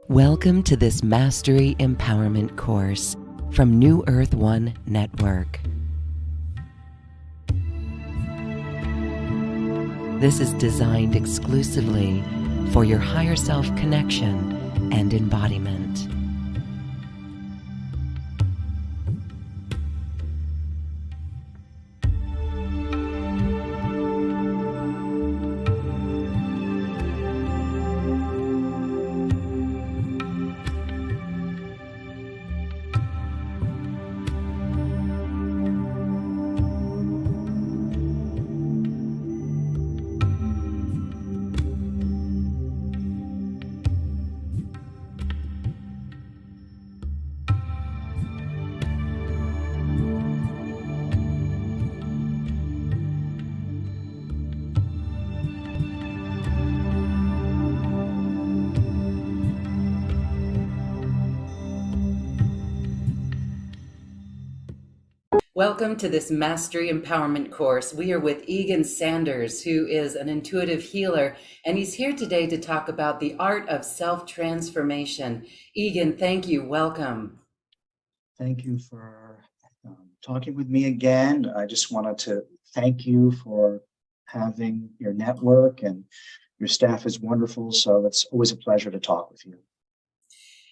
Welcome to this Mastery Empowerment course from New Earth One Network. This is designed exclusively for your higher self connection and embodiment. Welcome to this Mastery Empowerment course. We are with Egan Sanders, who is an intuitive healer, and he's here today to talk about the art of self-transformation. Egan, thank you. Welcome. Thank you for talking with me again. I just wanted to thank you for having your network, and your staff is wonderful, so it's always a pleasure to talk with you.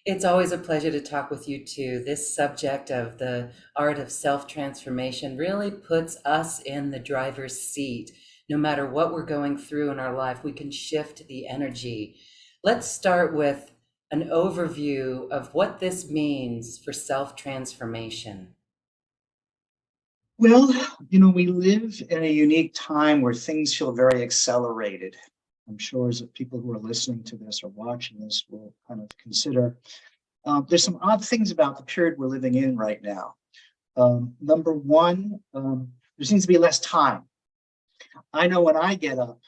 It's always a pleasure to talk with you too. This subject of the art of self-transformation really puts us in the driver's seat. No matter what we're going through in our life, we can shift the energy. Let's start with an overview of what this means for self-transformation. Well, we live in a unique time where things feel very accelerated. I'm sure as people who are listening to this or watching this will kind of consider. There's some odd things about the period we're living in right now. Number one, there seems to be less time. I know when I get up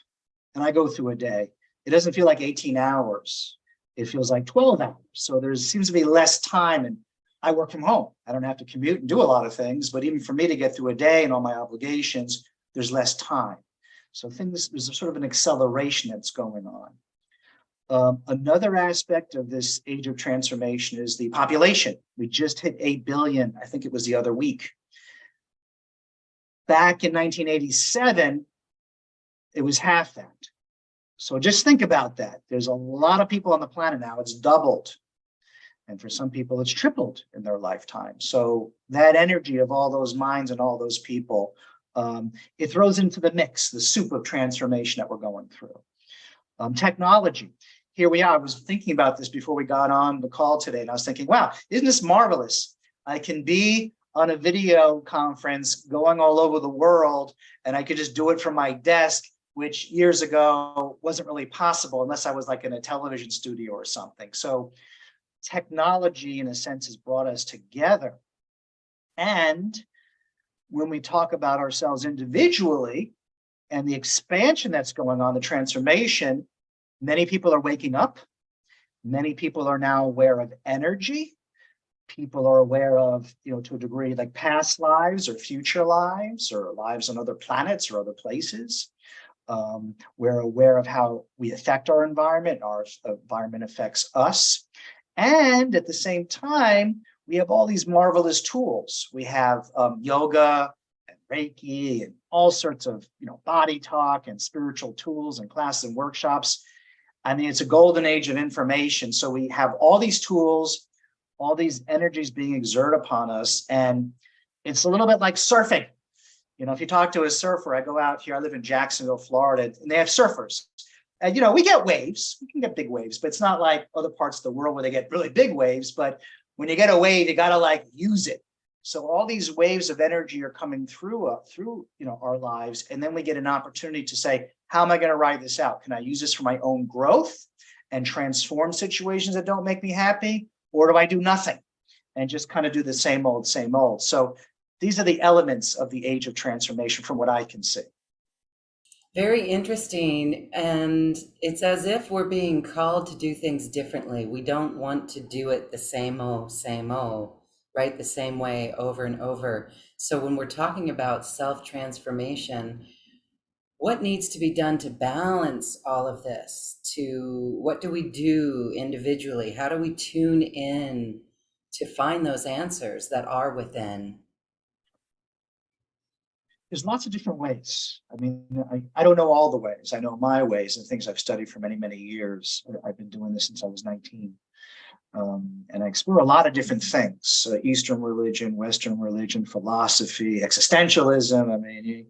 and I go through a day, it doesn't feel like 18 hours. It feels like 12 hours. So there seems to be less time, and I work from home. I don't have to commute and do a lot of things, but even for me to get through a day and all my obligations, there's less time. So there's a sort of an acceleration that's going on. Another aspect of this age of transformation is the population. We just hit 8 billion, I think it was the other week. Back in 1987, it was half that. So just think about that. There's a lot of people on the planet now. It's doubled. And for some people, it's tripled in their lifetime. So that energy of all those minds and all those people, it throws into the mix, the soup of transformation that we're going through. Technology. Here we are. I was thinking about this before we got on the call today, and I was thinking, wow, isn't this marvelous? I can be on a video conference going all over the world, and I could just do it from my desk, which years ago wasn't really possible unless I was like in a television studio or something. So technology, in a sense, has brought us together. And when we talk about ourselves individually and the expansion that's going on, the transformation, many people are waking up. Many people are now aware of energy. People are aware of, to a degree, like past lives or future lives or lives on other planets or other places. We're aware of how we affect our environment. Our environment affects us. And at the same time, we have all these marvelous tools. We have yoga and Reiki and all sorts of, body talk and spiritual tools and classes and workshops. I mean, it's a golden age of information. So we have all these tools, all these energies being exerted upon us. And it's a little bit like surfing. If you talk to a surfer, I go out here, I live in Jacksonville, Florida, and they have surfers. And, we get waves, we can get big waves, but it's not like other parts of the world where they get really big waves. But when you get a wave, you got to use it. So all these waves of energy are coming through our lives. And then we get an opportunity to say, how am I going to ride this out? Can I use this for my own growth and transform situations that don't make me happy? Or do I do nothing and just kind of do the same old, same old? So these are the elements of the age of transformation from what I can see. Very interesting. And it's as if we're being called to do things differently. We don't want to do it the same old, right? The same way over and over. So when we're talking about self-transformation, what needs to be done to balance all of this? To what do we do individually? How do we tune in to find those answers that are within? There's lots of different ways. I mean, I don't know all the ways. I know my ways and things I've studied for many, many years. I've been doing this since I was 19. And I explore a lot of different things, Eastern religion, Western religion, philosophy, existentialism. I mean,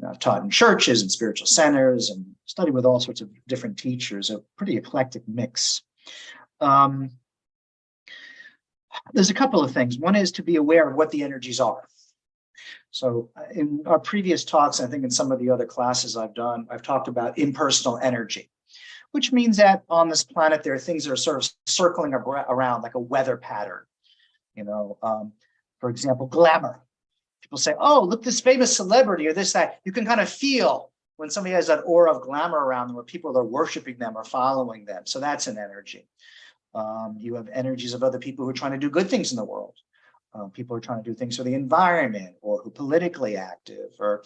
I've taught in churches and spiritual centers and studied with all sorts of different teachers, a pretty eclectic mix. Um, there's a couple of things. One is to be aware of what the energies are. So in our previous talks, I think in some of the other classes I've done, I've talked about impersonal energy, which means that on this planet, there are things that are sort of circling around like a weather pattern. For example, glamour. People say, oh, look, this famous celebrity or this, that. You can kind of feel when somebody has that aura of glamour around them where people are worshiping them or following them. So that's an energy. You have energies of other people who are trying to do good things in the world. People are trying to do things for the environment or who are politically active, or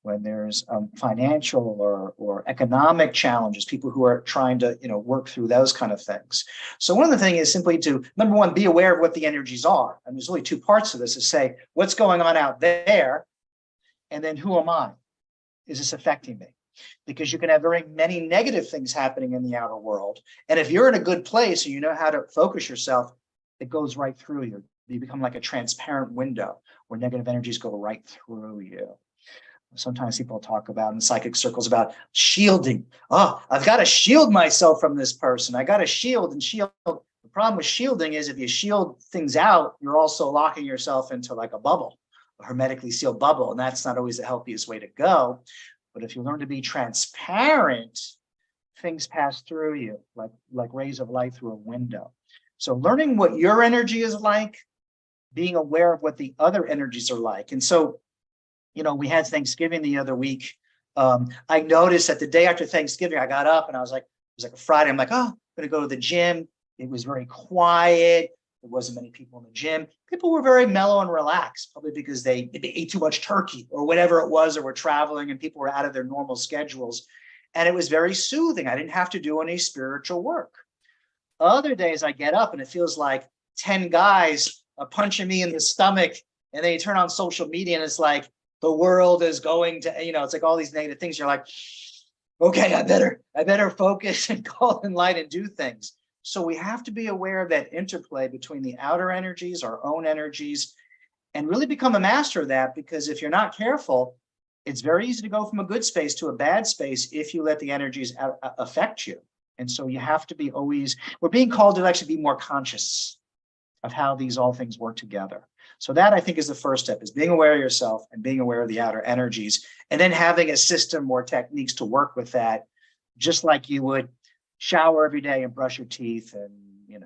when there's financial or economic challenges, people who are trying to work through those kind of things. So one of the things is simply to, number one, be aware of what the energies are. And there's really two parts to this, is say, what's going on out there? And then who am I? Is this affecting me? Because you can have very many negative things happening in the outer world. And if you're in a good place and you know how to focus yourself, it goes right through you. You become like a transparent window where negative energies go right through you. Sometimes people talk about in psychic circles about shielding. Oh, I've got to shield myself from this person. I got to shield and shield. The problem with shielding is if you shield things out, you're also locking yourself into like a bubble, a hermetically sealed bubble. And that's not always the healthiest way to go. But if you learn to be transparent, things pass through you like rays of light through a window. So learning what your energy is like, being aware of what the other energies are like. And so, we had Thanksgiving the other week. I noticed that the day after Thanksgiving, I got up and I was like, it was like a Friday. I'm like, oh, I'm going to go to the gym. It was very quiet. There wasn't many people in the gym. People were very mellow and relaxed, probably because they ate too much turkey or whatever it was, or were traveling and people were out of their normal schedules. And it was very soothing. I didn't have to do any spiritual work. Other days I get up and it feels like 10 guys are punching me in the stomach, and then you turn on social media and it's like, the world is going to, it's like all these negative things. You're like, okay, I better focus and call in light and do things. So we have to be aware of that interplay between the outer energies, our own energies, and really become a master of that. Because if you're not careful, it's very easy to go from a good space to a bad space if you let the energies affect you. And so you have to be we're being called to actually be more conscious of how these all things work together. So that, I think, is the first step, is being aware of yourself and being aware of the outer energies, and then having a system or techniques to work with that, just like you would shower every day and brush your teeth and,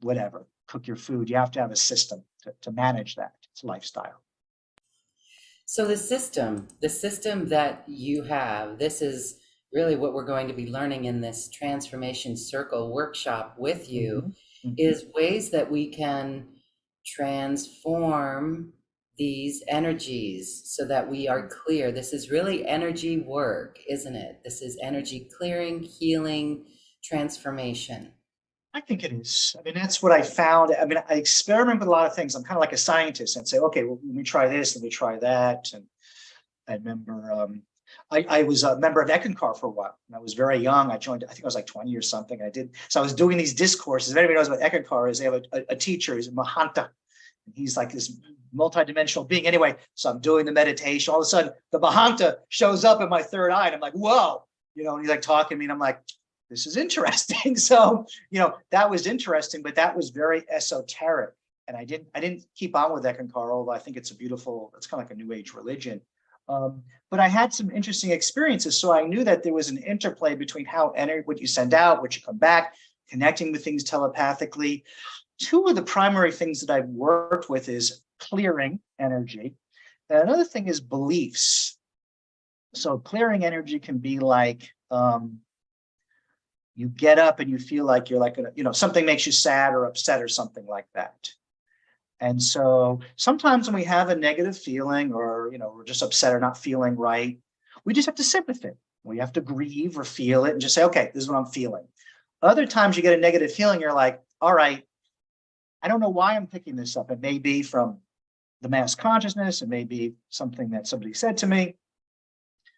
whatever, cook your food. You have to have a system to manage that. It's a lifestyle. So the system that you have, this is really what we're going to be learning in this transformation circle workshop with you, Mm-hmm. is ways that we can transform these energies so that we are clear. This is really energy work, isn't it? This is energy clearing, healing, transformation. I think it is. I mean, that's what I found. I mean, I experiment with a lot of things. I'm kind of like a scientist and say, okay, well, let me try this, let me try that. And I remember I was a member of Eckankar for a while. When I was very young, I joined, I think I was like 20 or something. So I was doing these discourses. If anybody knows what Eckankar is, they have a teacher, he's a Mahanta. And he's like this multidimensional being. Anyway, so I'm doing the meditation. All of a sudden, the Mahanta shows up in my third eye. And I'm like, whoa, and he's like talking to me. And I'm like, this is interesting. So, that was interesting, but that was very esoteric. And I didn't keep on with Eckankar, although I think it's kind of like a new age religion. But I had some interesting experiences. So I knew that there was an interplay between what you send out, what you come back, connecting with things telepathically. Two of the primary things that I've worked with is clearing energy. And another thing is beliefs. So clearing energy can be like, you get up and you feel like you're like, something makes you sad or upset or something like that. And so sometimes when we have a negative feeling or, we're just upset or not feeling right, we just have to sit with it. We have to grieve or feel it and just say, okay, this is what I'm feeling. Other times you get a negative feeling, you're like, all right, I don't know why I'm picking this up. It may be from the mass consciousness. It may be something that somebody said to me.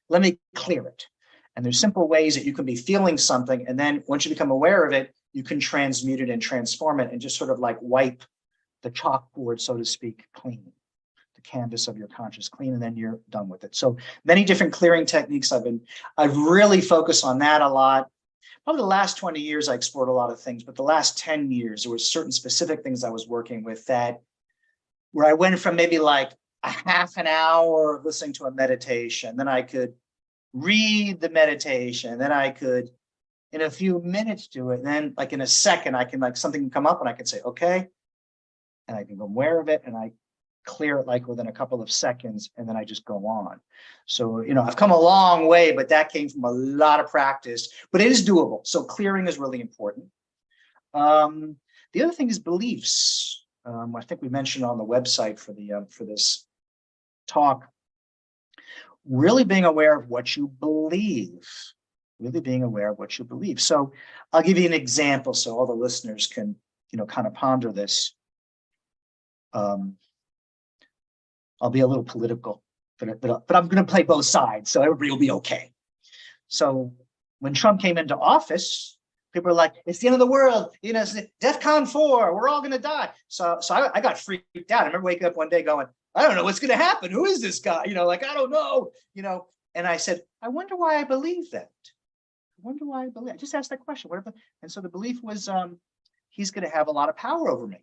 Let me clear it. And there's simple ways that you can be feeling something. And then once you become aware of it, you can transmute it and transform it and just sort of like wipe the chalkboard, so to speak, clean, the canvas of your conscious clean, and then you're done with it. So many different clearing techniques. I've really focused on that a lot. Probably the last 20 years, I explored a lot of things, but the last 10 years, there were certain specific things I was working with that where I went from maybe like a half an hour listening to a meditation, then I could read the meditation, then I could in a few minutes do it. And then like in a second, I can like something can come up and I can say, okay, and I can be aware of it and I clear it like within a couple of seconds and then I just go on. So, I've come a long way, but that came from a lot of practice, but it is doable. So clearing is really important. The other thing is beliefs. I think we mentioned on the website for this talk, really being aware of what you believe, really being aware of what you believe. So I'll give you an example so all the listeners can, kind of ponder this. I'll be a little political, but I'm going to play both sides, so everybody will be okay. So when Trump came into office, people were like, "It's the end of the world, it's DEFCON 4, we're all going to die." So I got freaked out. I remember waking up one day going, "I don't know what's going to happen. Who is this guy?" Like I don't know. And I said, "I wonder why I believe that. I wonder why I believe." I just asked that question. And so the belief was, he's going to have a lot of power over me.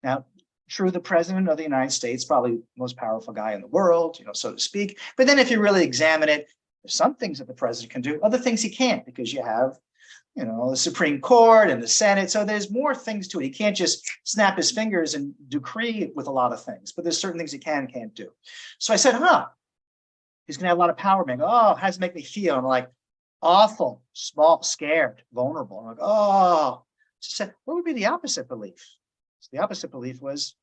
Now, true, the president of the United States, probably the most powerful guy in the world, so to speak. But then if you really examine it, there's some things that the president can do, other things he can't, because you have, the Supreme Court and the Senate. So there's more things to it. He can't just snap his fingers and decree with a lot of things, but there's certain things he can and can't do. So I said, he's going to have a lot of power. Man, how does it make me feel? I'm like, awful, small, scared, vulnerable. I'm like, She said, what would be the opposite belief? So the opposite belief was,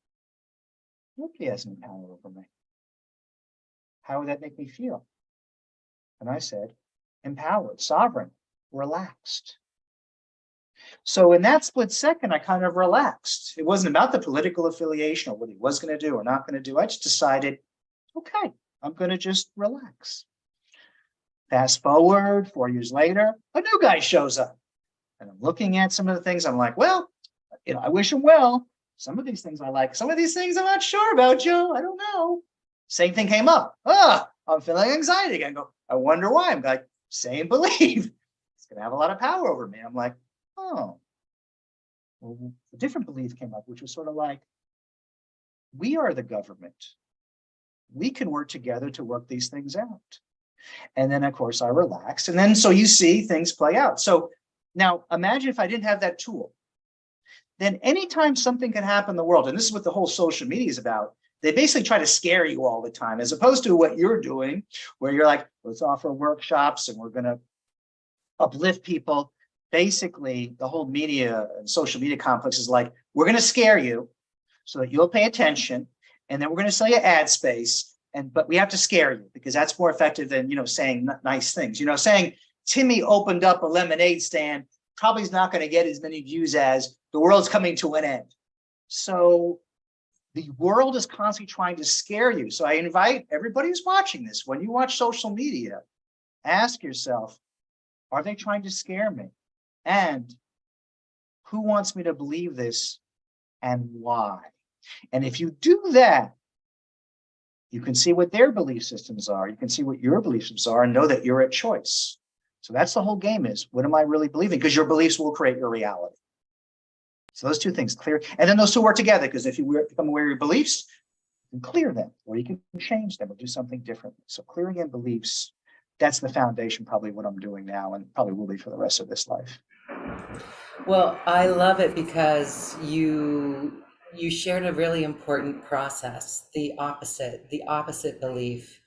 nobody has any power over me. How would that make me feel? And I said, empowered, sovereign, relaxed. So in that split second, I kind of relaxed. It wasn't about the political affiliation or what he was going to do or not going to do. I just decided, okay, I'm going to just relax. Fast forward 4 years later, a new guy shows up. And I'm looking at some of the things. I'm like, well, I wish him well. Some of these things I like. Some of these things I'm not sure about, Joe. I don't know. Same thing came up. I'm feeling anxiety again. I wonder why. I'm like, same belief. It's going to have a lot of power over me. I'm like, well, a different belief came up, which was sort of like, we are the government. We can work together to work these things out. And then, of course, I relaxed. And then so you see things play out. So now imagine if I didn't have that tool. Then anytime something can happen in the world, and this is what the whole social media is about, they basically try to scare you all the time, as opposed to what you're doing, where you're like, let's offer workshops and we're going to uplift people. Basically, the whole media and social media complex is like, we're going to scare you so that you'll pay attention, and then we're going to sell you ad space. But we have to scare you because that's more effective than, saying nice things. Saying Timmy opened up a lemonade stand probably is not going to get as many views as the world's coming to an end. So the world is constantly trying to scare you. So I invite everybody who's watching this, when you watch social media, ask yourself, are they trying to scare me? And who wants me to believe this and why? And if you do that, you can see what their belief systems are. You can see what your belief systems are and know that you're at choice. So that's the whole game is, what am I really believing? Because your beliefs will create your reality. So those two things, clear. And then those two work together, because if you become aware of your beliefs, you can clear them, or you can change them or do something differently. So clearing in beliefs, that's the foundation, probably what I'm doing now and probably will be for the rest of this life. Well, I love it because you shared a really important process, the opposite belief.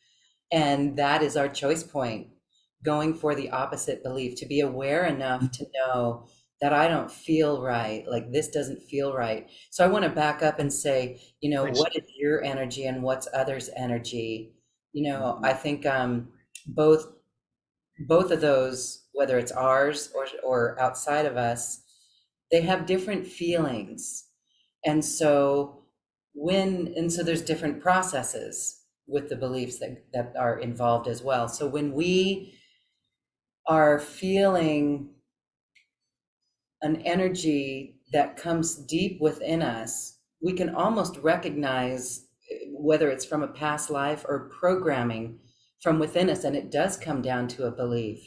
And that is our choice point, going for the opposite belief, to be aware enough to know that I don't feel right, like this doesn't feel right. So I want to back up and say, Please. what is your energy and what's others' energy? I Mhm. think both both of those, whether it's ours or outside of us, they have different feelings. And so and so there's different processes with the beliefs that are involved as well. So when we are feeling an energy that comes deep within us, we can almost recognize whether it's from a past life or programming from within us. And it does come down to a belief.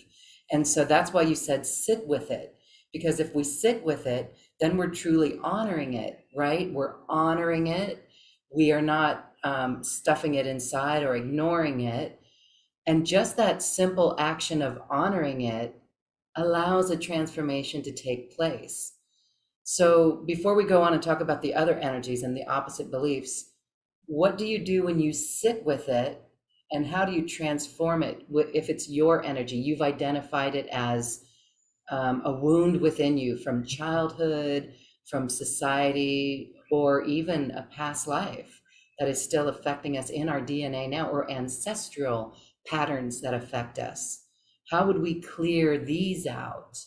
And so that's why you said sit with it. Because if we sit with it, then we're truly honoring it, right? We're honoring it. We are not stuffing it inside or ignoring it. And just that simple action of honoring it allows a transformation to take place. So before we go on and talk about the other energies and the opposite beliefs, what do you do when you sit with it, and how do you transform it if it's your energy? You've identified it as a wound within you from childhood, from society, or even a past life that is still affecting us in our DNA now, or ancestral patterns that affect us. How would we clear these out?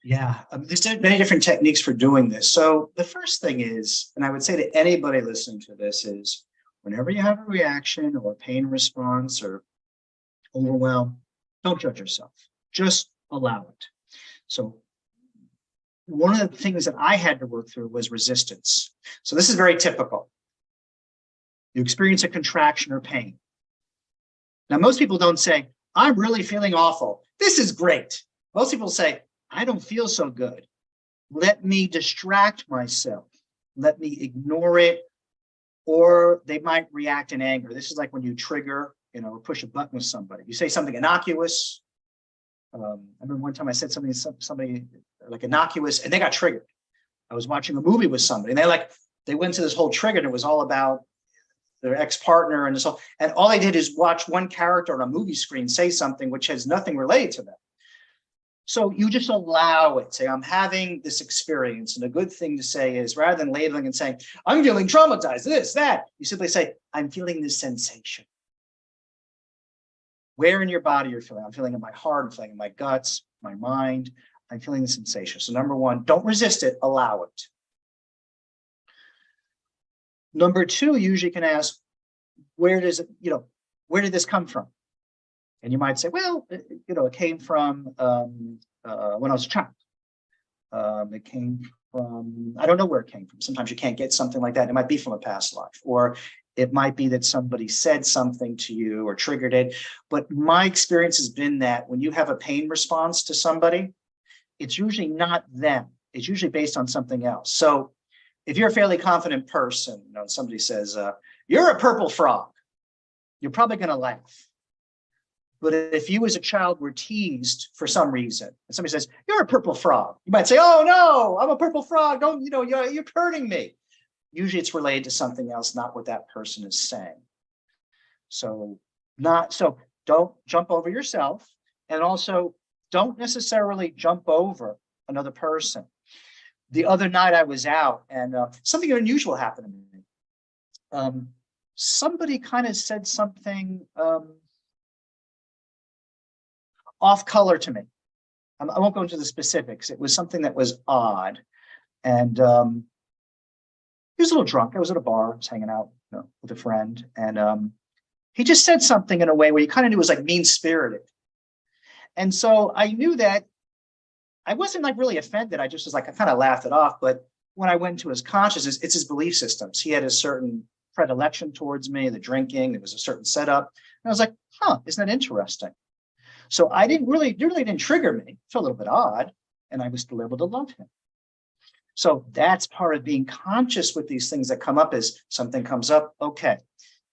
Yeah, there's many different techniques for doing this. So the first thing is, and I would say to anybody listening to this is, whenever you have a reaction or a pain response or overwhelm, don't judge yourself. Just allow it. So one of the things that I had to work through was resistance. So this is very typical. You experience a contraction or pain. Now, most people don't say, I'm really feeling awful. This is great. Most people say, I don't feel so good. Let me distract myself. Let me ignore it. Or they might react in anger. This is like when you trigger, or push a button with somebody. You say something innocuous. I remember one time I said somebody like innocuous, and they got triggered. I was watching a movie with somebody, and they went to this whole trigger, and it was all about their ex-partner and this whole, and all they did is watch one character on a movie screen say something which has nothing related to them. So you just allow it. Say, I'm having this experience. And a good thing to say is, rather than labeling and saying, I'm feeling traumatized, this, that, you simply say, I'm feeling this sensation. Where in your body you're feeling? I'm feeling in my heart, I'm feeling in my guts, my mind. I'm feeling the sensation. So number one, don't resist it, allow it. Number two, you usually can ask, where did this come from? And you might say, well, it came from when I was a child. It came from, I don't know where it came from. Sometimes you can't get something like that. It might be from a past life, or it might be that somebody said something to you or triggered it. But my experience has been that when you have a pain response to somebody, it's usually not them. It's usually based on something else. So if you're a fairly confident person, somebody says, you're a purple frog, you're probably going to laugh. But if you as a child were teased for some reason, and somebody says, you're a purple frog, you might say, oh no, I'm a purple frog. Don't, you're hurting me. Usually it's related to something else, not what that person is saying. So don't jump over yourself, and also don't necessarily jump over another person. The other night I was out, and something unusual happened to me. Somebody kind of said something off color to me. I won't go into the specifics. It was something that was odd. And he was a little drunk. I was at a bar, I was hanging out with a friend. And he just said something in a way where you kind of knew it was like mean-spirited. And so I knew that I wasn't like really offended. I just was like, I kind of laughed it off. But when I went into his consciousness, it's his belief systems. He had a certain predilection towards me, the drinking, there was a certain setup. And I was like, isn't that interesting? So I really didn't trigger me. It felt a little bit odd, and I was still able to love him. So that's part of being conscious with these things that come up. Is something comes up, okay,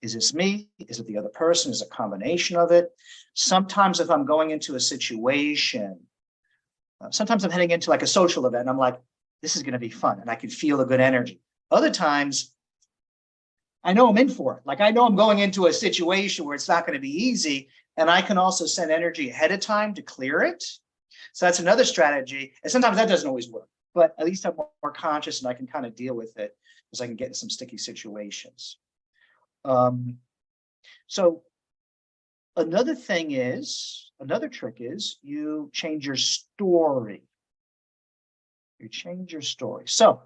is this me? Is it the other person? Is it a combination of it? Sometimes if I'm going into a situation, sometimes I'm heading into like a social event, and I'm like, this is going to be fun, and I can feel a good energy. Other times, I know I'm in for it. Like I know I'm going into a situation where it's not going to be easy, and I can also send energy ahead of time to clear it. So that's another strategy. And sometimes that doesn't always work, but at least I'm more conscious and I can kind of deal with it because I can get in some sticky situations. So another trick is you change your story. You change your story. So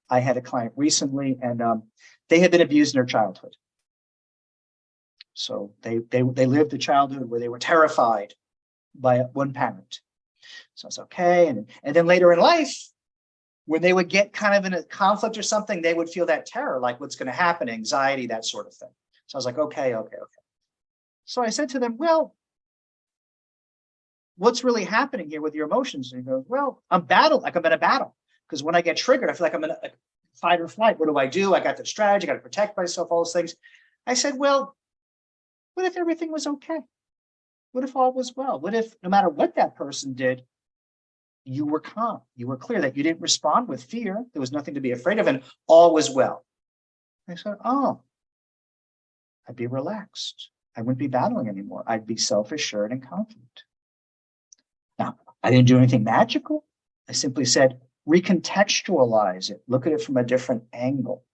I had a client recently and they had been abused in their childhood. So they lived a childhood where they were terrified by one parent. So it's okay. And then later in life, when they would get kind of in a conflict or something, they would feel that terror, like what's going to happen, anxiety, that sort of thing. So I was like, okay. So I said to them, well, what's really happening here with your emotions? And he goes, well, I'm in a battle. Because when I get triggered, I feel like I'm in a fight or flight. What do? I got the strategy, I got to protect myself, all those things. I said, well, what if everything was okay? What if all was well? What if no matter what that person did, you were calm, you were clear, that you didn't respond with fear, there was nothing to be afraid of, and all was well? I said, oh, I'd be relaxed. I wouldn't be battling anymore. I'd be self-assured and confident. Now, I didn't do anything magical. I simply said, recontextualize it. Look at it from a different angle.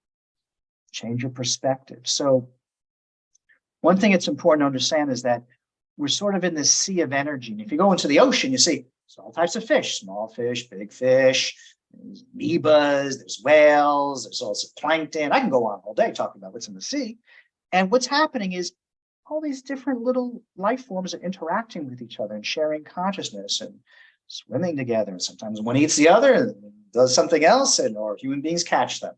Change your perspective. So one thing it's important to understand is that we're sort of in this sea of energy. And if you go into the ocean, you see there's all types of fish, small fish, big fish, there's amoebas, there's whales, there's also plankton. I can go on all day talking about what's in the sea. And what's happening is all these different little life forms are interacting with each other and sharing consciousness and swimming together. And sometimes one eats the other and does something else, or human beings catch them.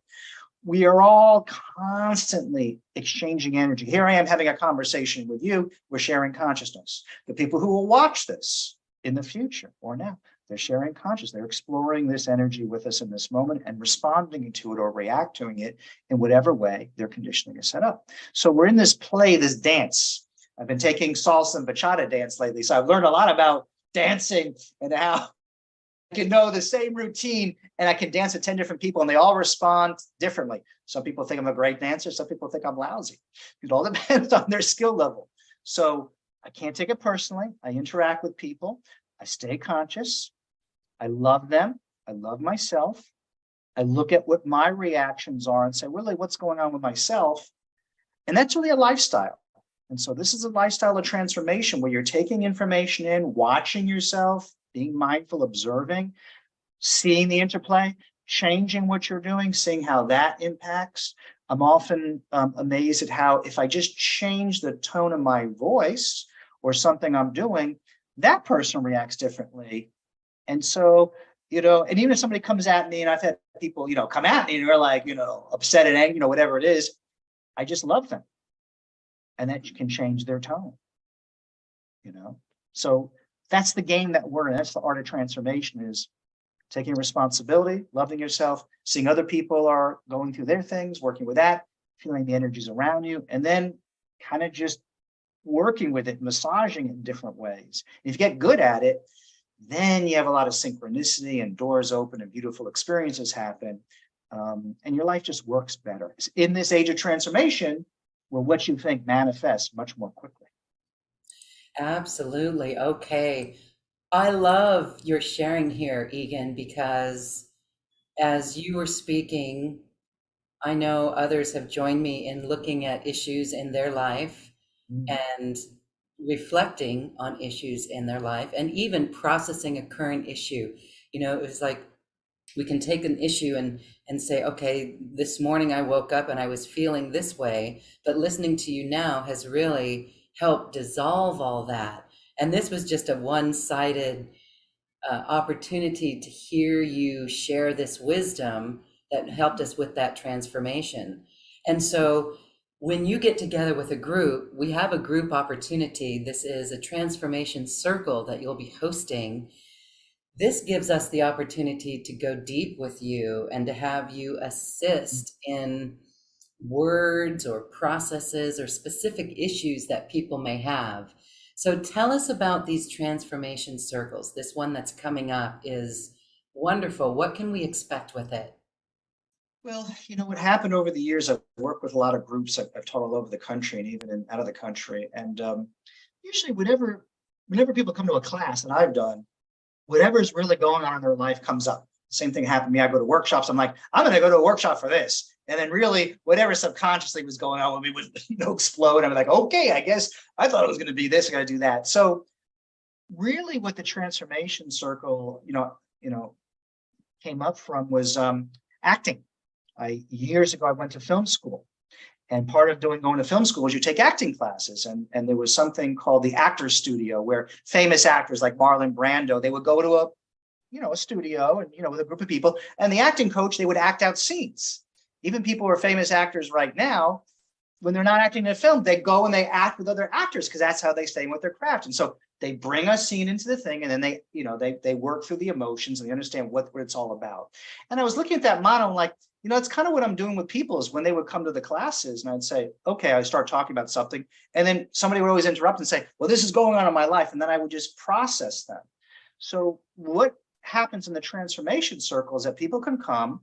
We are all constantly exchanging energy. Here I am having a conversation with you. We're sharing consciousness. The people who will watch this in the future or now, they're sharing consciousness. They're exploring this energy with us in this moment and responding to it or reacting to it in whatever way their conditioning is set up. So we're in this play, this dance. I've been taking salsa and bachata dance lately. So I've learned a lot about dancing and how I can know the same routine and I can dance with 10 different people and they all respond differently. Some people think I'm a great dancer. Some people think I'm lousy. It all depends on their skill level. So I can't take it personally. I interact with people. I stay conscious. I love them. I love myself. I look at what my reactions are and say, really, what's going on with myself? And that's really a lifestyle. And so this is a lifestyle of transformation where you're taking information in, watching yourself, being mindful, observing, seeing the interplay, changing what you're doing, seeing how that impacts. I'm often amazed at how if I just change the tone of my voice or something I'm doing, that person reacts differently. And so, and even if somebody comes at me, and I've had people, come at me and they're like, upset and angry, whatever it is, I just love them. And that can change their tone, So that's the game that we're in. That's the art of transformation, is taking responsibility, loving yourself, seeing other people are going through their things, working with that, feeling the energies around you, and then kind of just working with it, massaging it in different ways. If you get good at it, then you have a lot of synchronicity and doors open and beautiful experiences happen. And your life just works better. In this age of transformation, where what you think manifests much more quickly. Absolutely. Okay. I love your sharing here, Egan, because as you were speaking, I know others have joined me in looking at issues in their life and reflecting on issues in their life and even processing a current issue. It was like we can take an issue and say, okay, this morning I woke up and I was feeling this way, but listening to you now has really helped dissolve all that. And this was just a one-sided opportunity to hear you share this wisdom that helped us with that transformation. And so when you get together with a group, we have a group opportunity. This is a transformation circle that you'll be hosting. This gives us the opportunity to go deep with you and to have you assist in words or processes or specific issues that people may have. So tell us about these transformation circles. This one that's coming up is wonderful. What can we expect with it? Well, what happened over the years, I've worked with a lot of groups. I've taught all over the country and even out of the country. And usually whenever people come to a class that I've done, whatever's really going on in their life comes up. Same thing happened to me. I go to workshops. I'm like, I'm going to go to a workshop for this. And then really whatever subconsciously was going on with me would explode. I'm like, okay, I guess I thought it was going to be this. I got to do that. So really what the transformation circle, came up from was acting. Years ago, I went to film school. And part of going to film school is you take acting classes. And there was something called the Actors Studio where famous actors like Marlon Brando, they would go to a studio and, with a group of people. And the acting coach, they would act out scenes. Even people who are famous actors right now, when they're not acting in a film, they go and they act with other actors because that's how they stay with their craft. And so they bring a scene into the thing and then they work through the emotions and they understand what it's all about. And I was looking at that model and like, it's kind of what I'm doing with people is when they would come to the classes and I'd say, okay, I start talking about something. And then somebody would always interrupt and say, well, this is going on in my life. And then I would just process them. So what happens in the transformation circle is that people can come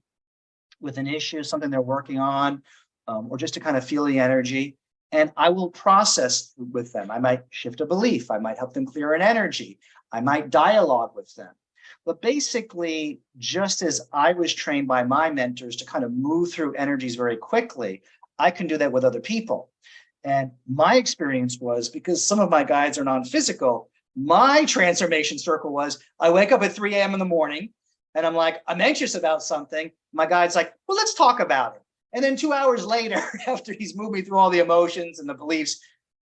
with an issue, something they're working on, or just to kind of feel the energy. And I will process with them. I might shift a belief. I might help them clear an energy. I might dialogue with them. But basically, just as I was trained by my mentors to kind of move through energies very quickly, I can do that with other people. And my experience was, because some of my guides are non-physical, my transformation circle was, I wake up at 3 a.m. in the morning and I'm like, I'm anxious about something. My guide's like, well, let's talk about it. And then 2 hours later, after he's moved me through all the emotions and the beliefs,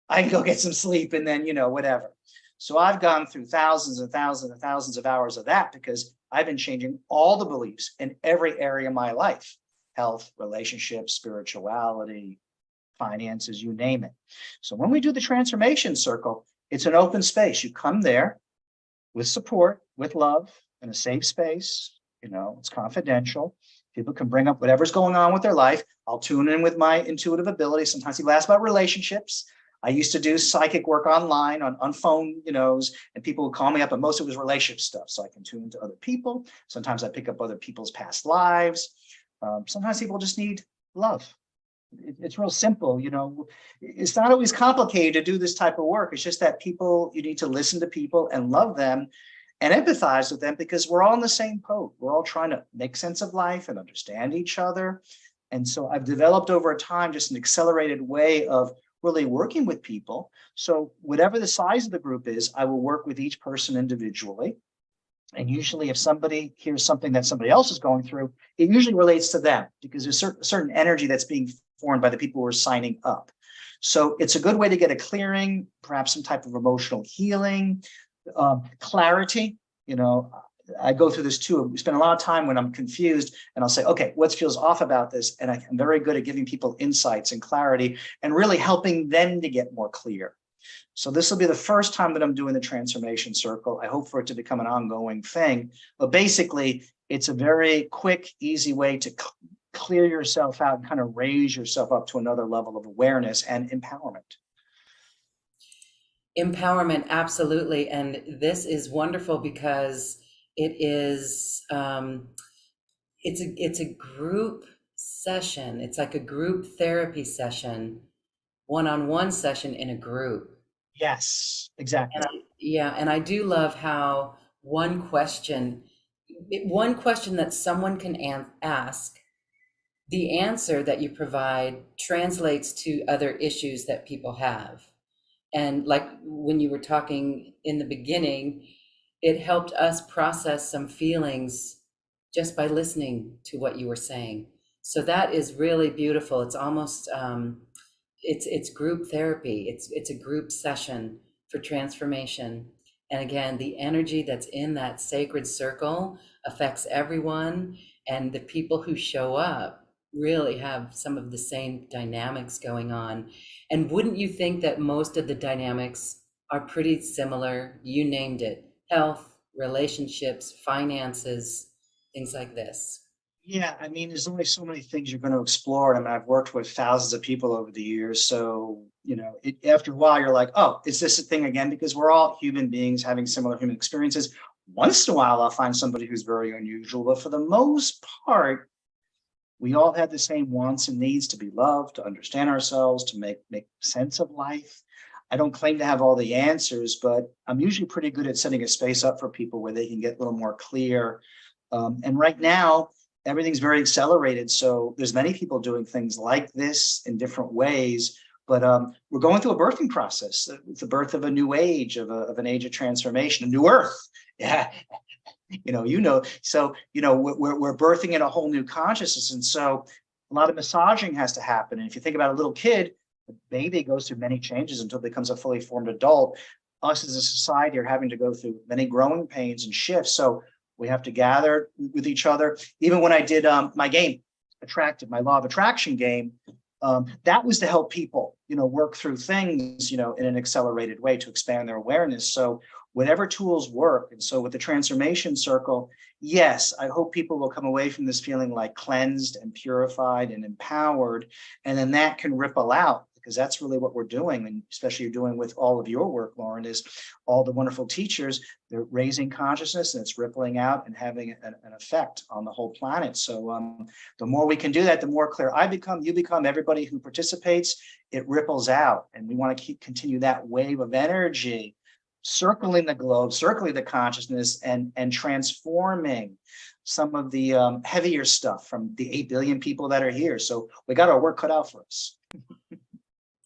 I can go get some sleep and then, whatever. So I've gone through thousands and thousands and thousands of hours of that because I've been changing all the beliefs in every area of my life: health, relationships, spirituality, finances, you name it. So when we do the transformation circle, it's an open space. You come there with support, with love, in a safe space. It's confidential. People can bring up whatever's going on with their life. I'll tune in with my intuitive ability. Sometimes people ask about relationships. I used to do psychic work online on phone, and people would call me up, and most of it was relationship stuff. So I can tune into other people. Sometimes I pick up other people's past lives. Sometimes people just need love. It's real simple. It's not always complicated to do this type of work. It's just that you need to listen to people and love them and empathize with them because we're all in the same boat. We're all trying to make sense of life and understand each other. And so I've developed over time just an accelerated way of really working with people. So whatever the size of the group is, I will work with each person individually. And usually if somebody hears something that somebody else is going through, it usually relates to them because there's certain energy that's being formed by the people who are signing up. So it's a good way to get a clearing, perhaps some type of emotional healing, clarity. I go through this too. We spend a lot of time when I'm confused and I'll say, okay, what feels off about this? And I'm very good at giving people insights and clarity and really helping them to get more clear. So this will be the first time that I'm doing the transformation circle. I hope for it to become an ongoing thing. But basically, it's a very quick, easy way to clear yourself out and kind of raise yourself up to another level of awareness and empowerment. Empowerment, absolutely. And this is wonderful because it is it's a group session. It's like a group therapy session, one-on-one session in a group. Yes, exactly. And I do love how one question that someone can ask, the answer that you provide translates to other issues that people have. And like when you were talking in the beginning, it helped us process some feelings just by listening to what you were saying. So that is really beautiful. It's almost it's group therapy. It's a group session for transformation. And again, the energy that's in that sacred circle affects everyone, and the people who show up really have some of the same dynamics going on. And wouldn't you think that most of the dynamics are pretty similar? You named it: health, relationships, finances, things like this. Yeah, I mean, there's only so many things you're going to explore. I mean, I've worked with thousands of people over the years. So, after a while, you're like, oh, is this a thing again? Because we're all human beings having similar human experiences. Once in a while, I'll find somebody who's very unusual. But for the most part, we all have the same wants and needs to be loved, to understand ourselves, to make sense of life. I don't claim to have all the answers, but I'm usually pretty good at setting a space up for people where they can get a little more clear. And right now, everything's very accelerated. So there's many people doing things like this in different ways. But we're going through a birthing process, the birth of a new age, of an age of transformation, a new earth. Yeah, so we're birthing in a whole new consciousness, and so a lot of massaging has to happen. And if you think about a little kid, the baby goes through many changes until it becomes a fully formed adult. Us as a society are having to go through many growing pains and shifts. So we have to gather with each other. Even when I did my game, my law of attraction game, that was to help people, work through things, in an accelerated way to expand their awareness. So whatever tools work. And so with the transformation circle, yes, I hope people will come away from this feeling like cleansed and purified and empowered. And then that can ripple out, because that's really what we're doing. And especially you're doing with all of your work, Lauren, is all the wonderful teachers, they're raising consciousness and it's rippling out and having an effect on the whole planet. So the more we can do that, the more clear I become, you become, everybody who participates, it ripples out. And we want to continue that wave of energy circling the globe, circling the consciousness, and transforming some of the heavier stuff from the 8 billion people that are here. So we got our work cut out for us.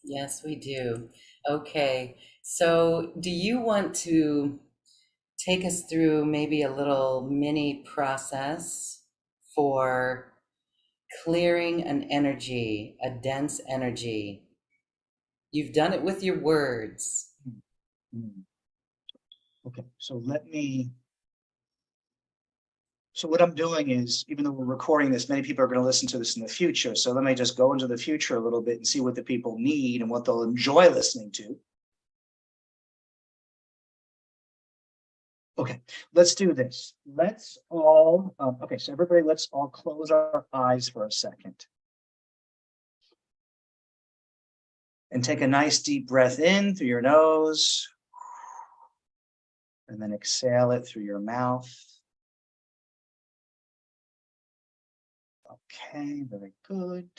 Yes, we do. Okay. So do you want to take us through maybe a little mini process for clearing an energy, a dense energy? You've done it with your words. Okay, so what I'm doing is, even though we're recording this, many people are going to listen to this in the future. So let me just go into the future a little bit and see what the people need and what they'll enjoy listening to. Okay, let's do this. Let's all, okay, so everybody, let's all close our eyes for a second. And take a nice deep breath in through your nose. And then exhale it through your mouth. Okay, very good.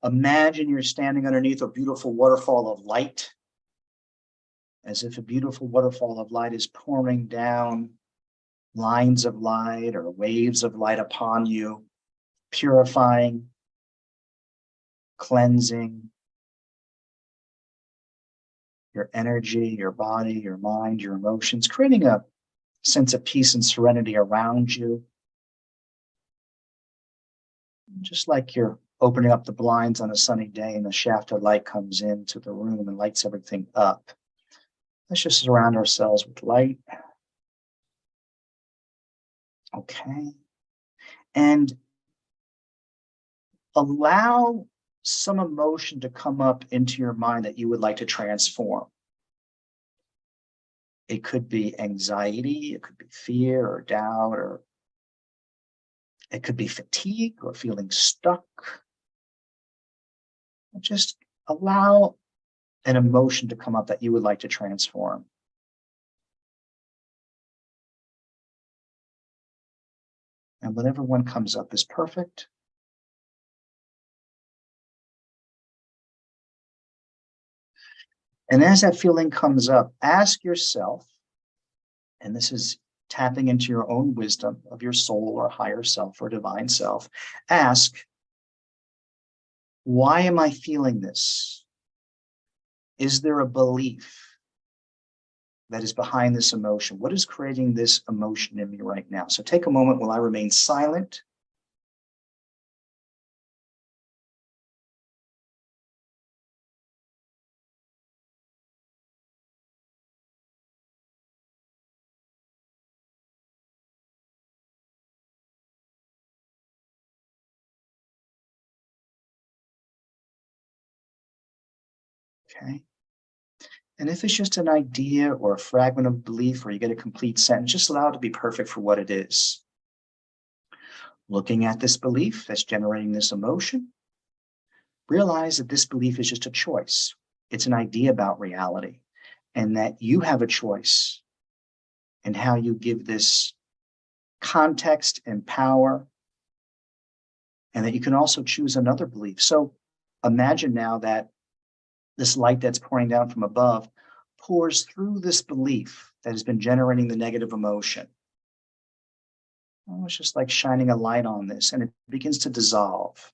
Imagine you're standing underneath a beautiful waterfall of light, as if a beautiful waterfall of light is pouring down lines of light or waves of light upon you, purifying, cleansing your energy, your body, your mind, your emotions, creating a sense of peace and serenity around you. Just like you're opening up the blinds on a sunny day and a shaft of light comes into the room and lights everything up. Let's just surround ourselves with light. Okay. And allow some emotion to come up into your mind that you would like to transform. It could be anxiety, it could be fear or doubt, or it could be fatigue or feeling stuck. Just allow an emotion to come up that you would like to transform. And whatever one comes up is perfect. And as that feeling comes up, ask yourself, and this is tapping into your own wisdom of your soul or higher self or divine self, ask, why am I feeling this? Is there a belief that is behind this emotion? What is creating this emotion in me right now? So take a moment while I remain silent. Okay. And if it's just an idea or a fragment of belief, or you get a complete sentence, just allow it to be perfect for what it is. Looking at this belief that's generating this emotion, realize that this belief is just a choice. It's an idea about reality, and that you have a choice in how you give this context and power, and that you can also choose another belief. So imagine now that this light that's pouring down from above pours through this belief that has been generating the negative emotion. Oh, it's just like shining a light on this, and it begins to dissolve.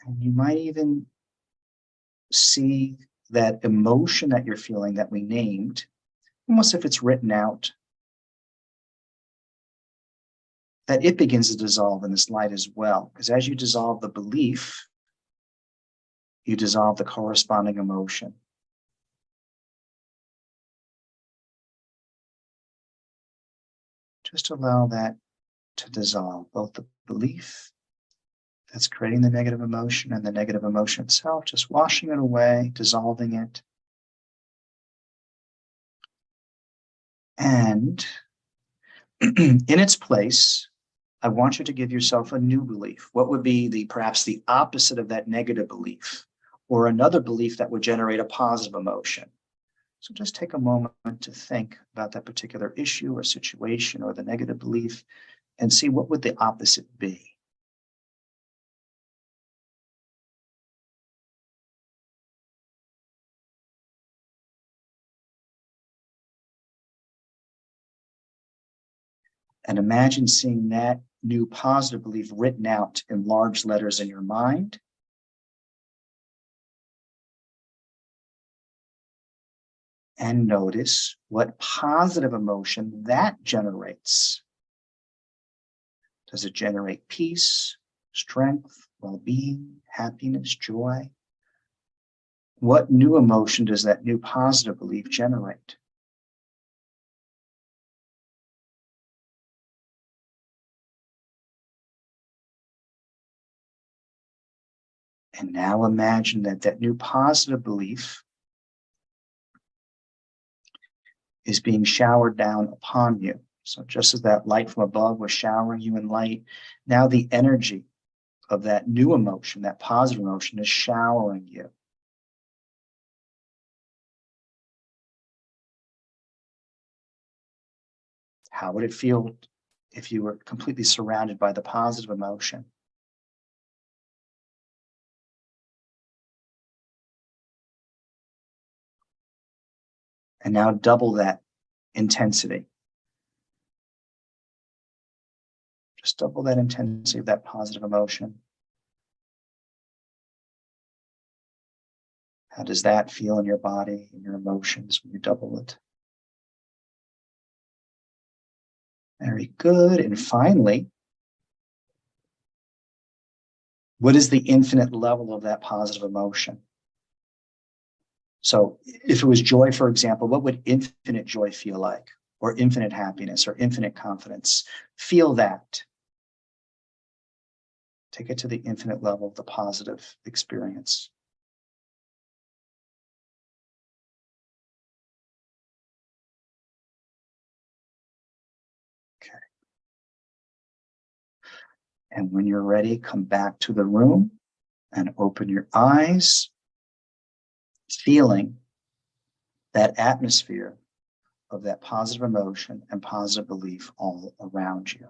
And you might even see that emotion that you're feeling that we named, almost if it's written out, that it begins to dissolve in this light as well. Because as you dissolve the belief, you dissolve the corresponding emotion. Just allow that to dissolve, both the belief that's creating the negative emotion and the negative emotion itself, just washing it away, dissolving it. And in its place, I want you to give yourself a new belief. What would be perhaps the opposite of that negative belief, or another belief that would generate a positive emotion? So just take a moment to think about that particular issue or situation or the negative belief and see what would the opposite be. And imagine seeing that new positive belief written out in large letters in your mind. And notice what positive emotion that generates. Does it generate peace, strength, well-being, happiness, joy? What new emotion does that new positive belief generate? And now imagine that that new positive belief is being showered down upon you. So just as that light from above was showering you in light, now the energy of that new emotion, that positive emotion, is showering you. How would it feel if you were completely surrounded by the positive emotion? And now double that intensity. Just double that intensity of that positive emotion. How does that feel in your body, in your emotions when you double it? Very good. And finally, what is the infinite level of that positive emotion? So if it was joy, for example, what would infinite joy feel like? Or infinite happiness or infinite confidence? Feel that. Take it to the infinite level of the positive experience. Okay. And when you're ready, come back to the room and open your eyes, feeling that atmosphere of that positive emotion and positive belief all around you.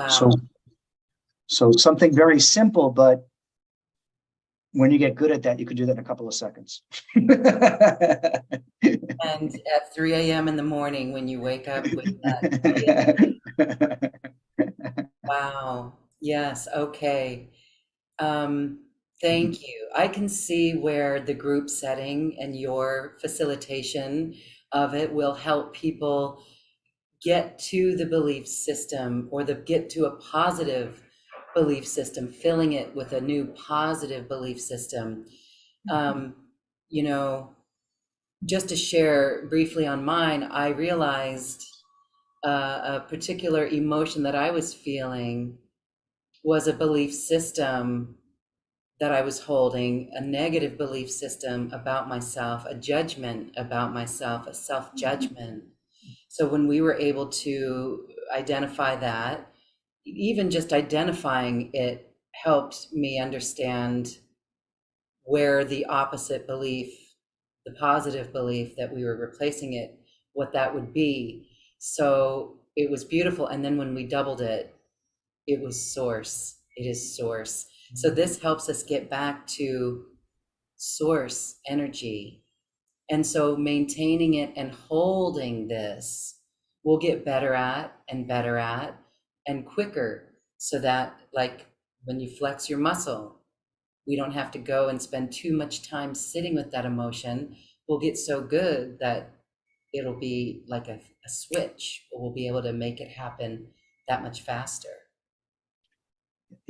So, Wow. so something very simple, but when you get good at that, you can do that in a couple of seconds. And at 3 a.m. in the morning when you wake up with that. Wow. Yes. Okay. Um, thank you. I can see where the group setting and your facilitation of it will help people get to the belief system or get to a positive belief system, filling it with a new positive belief system. Um, you know, just to share briefly on mine, I realized a particular emotion that I was feeling was a belief system that I was holding, a negative belief system about myself, a judgment about myself, a self judgment. So when we were able to identify that, even just identifying it helped me understand where the opposite belief, the positive belief that we were replacing it, what that would be. So it was beautiful. And then when we doubled it, it was source. It is source. So this helps us get back to source energy. And so maintaining it and holding this, we'll get better at and better at and quicker, so that, like, when you flex your muscle, we don't have to go and spend too much time sitting with that emotion. We'll get so good that it'll be like a switch. We'll be able to make it happen that much faster.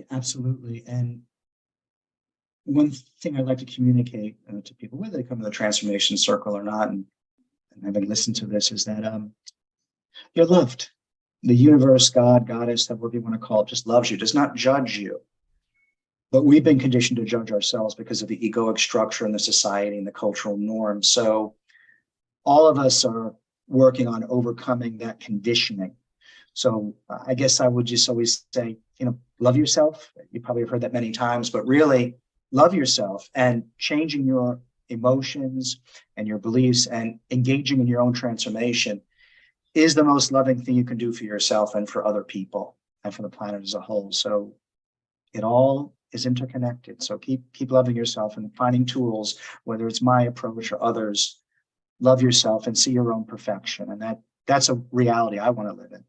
Absolutely. And one thing I'd like to communicate to people, whether they come to the transformation circle or not, and having listened to this, is that you're loved. The universe, God, goddess, whatever you want to call it, just loves you, does not judge you. But we've been conditioned to judge ourselves because of the egoic structure in the society and the cultural norms. So all of us are working on overcoming that conditioning. So I guess I would just always say, love yourself. You probably have heard that many times, but really love yourself, and changing your emotions and your beliefs and engaging in your own transformation is the most loving thing you can do for yourself and for other people and for the planet as a whole. So it all is interconnected. So keep loving yourself and finding tools, whether it's my approach or others. Love yourself and see your own perfection. And that's a reality I want to live in.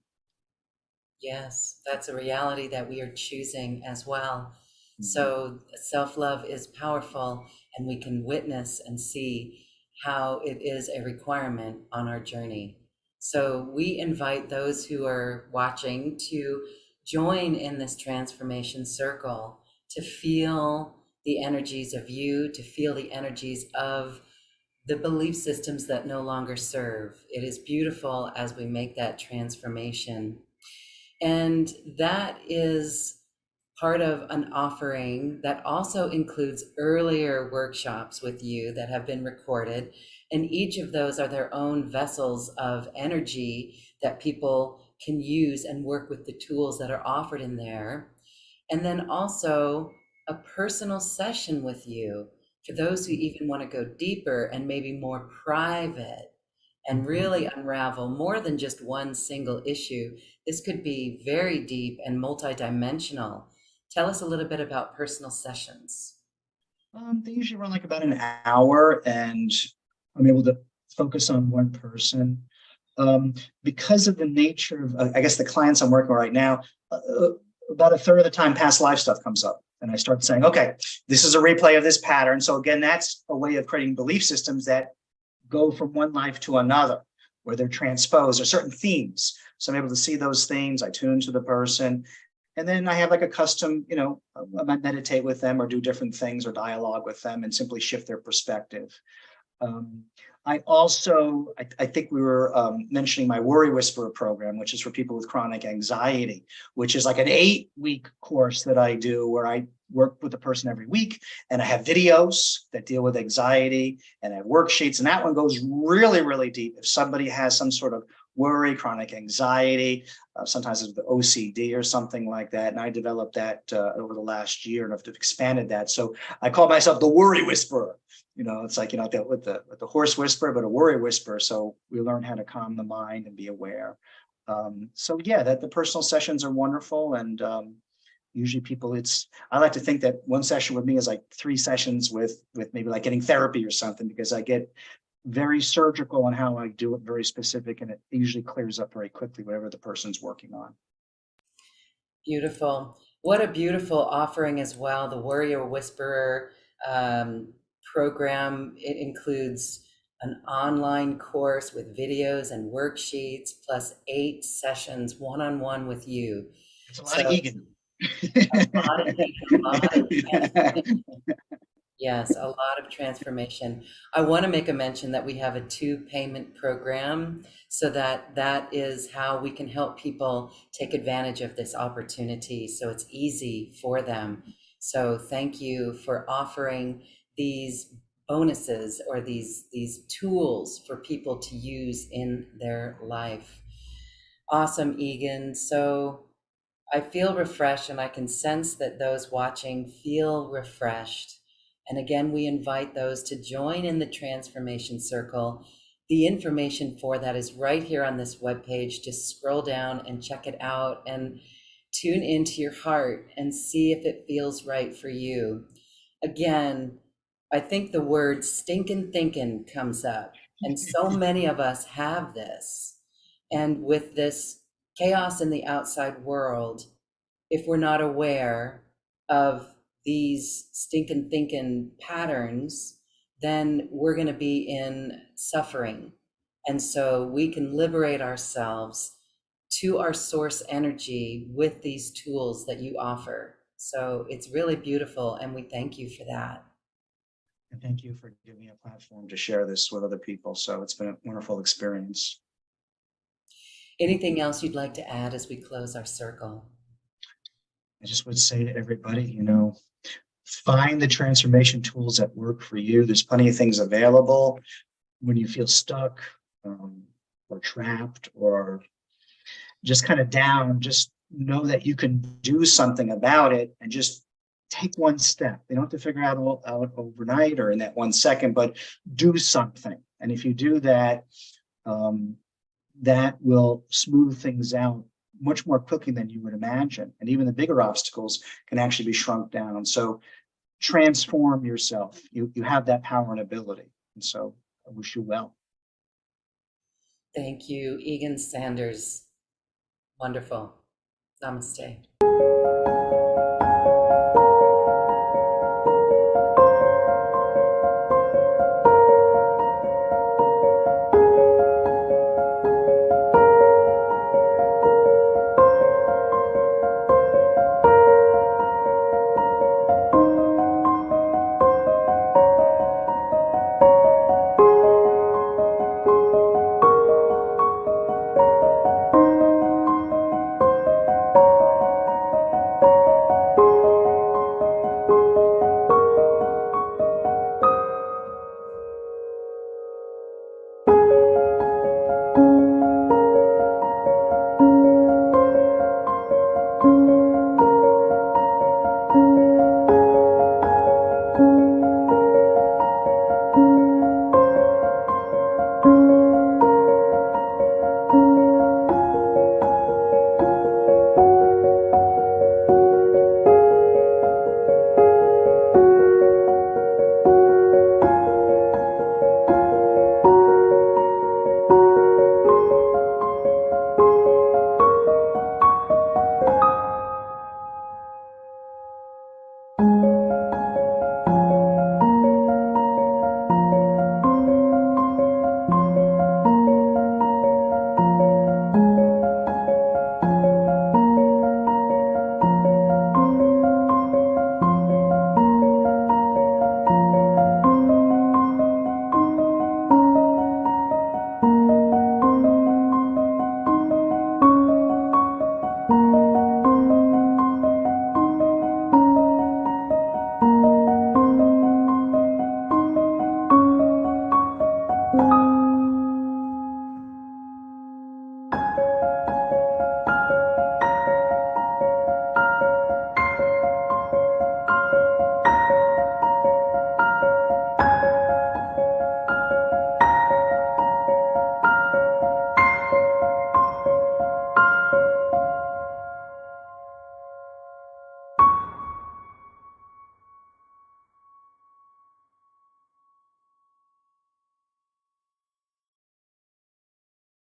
Yes, that's a reality that we are choosing as well. Mhm. So self-love is powerful, and we can witness and see how it is a requirement on our journey. So we invite those who are watching to join in this transformation circle, to feel the energies of you, to feel the energies of the belief systems that no longer serve. It is beautiful as we make that transformation. And that is part of an offering that also includes earlier workshops with you that have been recorded. And each of those are their own vessels of energy that people can use and work with the tools that are offered in there. And then also a personal session with you for those who even want to go deeper and maybe more private and really unravel more than just one single issue. This could be very deep and multidimensional. Tell us a little bit about personal sessions. They usually run like about an hour, and I'm able to focus on one person. Because of the nature of, I guess, the clients I'm working with right now, about a third of the time, past life stuff comes up. And I start saying, okay, this is a replay of this pattern. So again, that's a way of creating belief systems that go from one life to another, where they're transposed or certain themes. So I'm able to see those themes. I tune to the person. And then I have like a custom, I might meditate with them or do different things or dialogue with them and simply shift their perspective. Um, I also, I think we were mentioning my Worry Whisperer program, which is for people with chronic anxiety, which is like an 8-week course that I do where I work with the person every week, and I have videos that deal with anxiety, and I have worksheets, and that one goes really, really deep. If somebody has some sort of worry, chronic anxiety, sometimes it's the OCD or something like that. And I developed that over the last year, and I've expanded that. So I call myself the Worry Whisperer. It's like, with the horse whisperer, but a worry whisperer. So we learn how to calm the mind and be aware. So yeah, that the personal sessions are wonderful. And usually I like to think that one session with me is like 3 sessions with maybe like getting therapy or something, because I get very surgical on how I do it, very specific, and it usually clears up very quickly, whatever the person's working on. Beautiful. What a beautiful offering as well. The Warrior Whisperer um, program. It includes an online course with videos and worksheets, plus 8 sessions one-on-one with you. It's a lot of So Egan. a lot of, a lot of transformation. Yes, a lot of transformation. I want to make a mention that we have a 2-payment program, so that is how we can help people take advantage of this opportunity, so it's easy for them. So thank you for offering these bonuses, or these tools for people to use in their life. Awesome, Egan. So I feel refreshed, and I can sense that those watching feel refreshed. And again, we invite those to join in the Transformation Circle. The information for that is right here on this webpage. Just scroll down and check it out and tune into your heart and see if it feels right for you. Again, I think the word stinking thinking comes up, and so many of us have this. And with this chaos in the outside world, if we're not aware of these stinking thinking patterns, then we're going to be in suffering. And so we can liberate ourselves to our source energy with these tools that you offer. So it's really beautiful, and we thank you for that. And thank you for giving me a platform to share this with other people. So it's been a wonderful experience. Anything else you'd like to add as we close our circle? I just would say to everybody, find the transformation tools that work for you. There's plenty of things available when you feel stuck, or trapped, or just kind of down. Just know that you can do something about it, and just take one step. You don't have to figure out overnight or in that 1 second, but do something. And if you do that, that will smooth things out much more quickly than you would imagine. And even the bigger obstacles can actually be shrunk down. So transform yourself. You have that power and ability. And so I wish you well. Thank you, Egan Sanders. Wonderful. Namaste.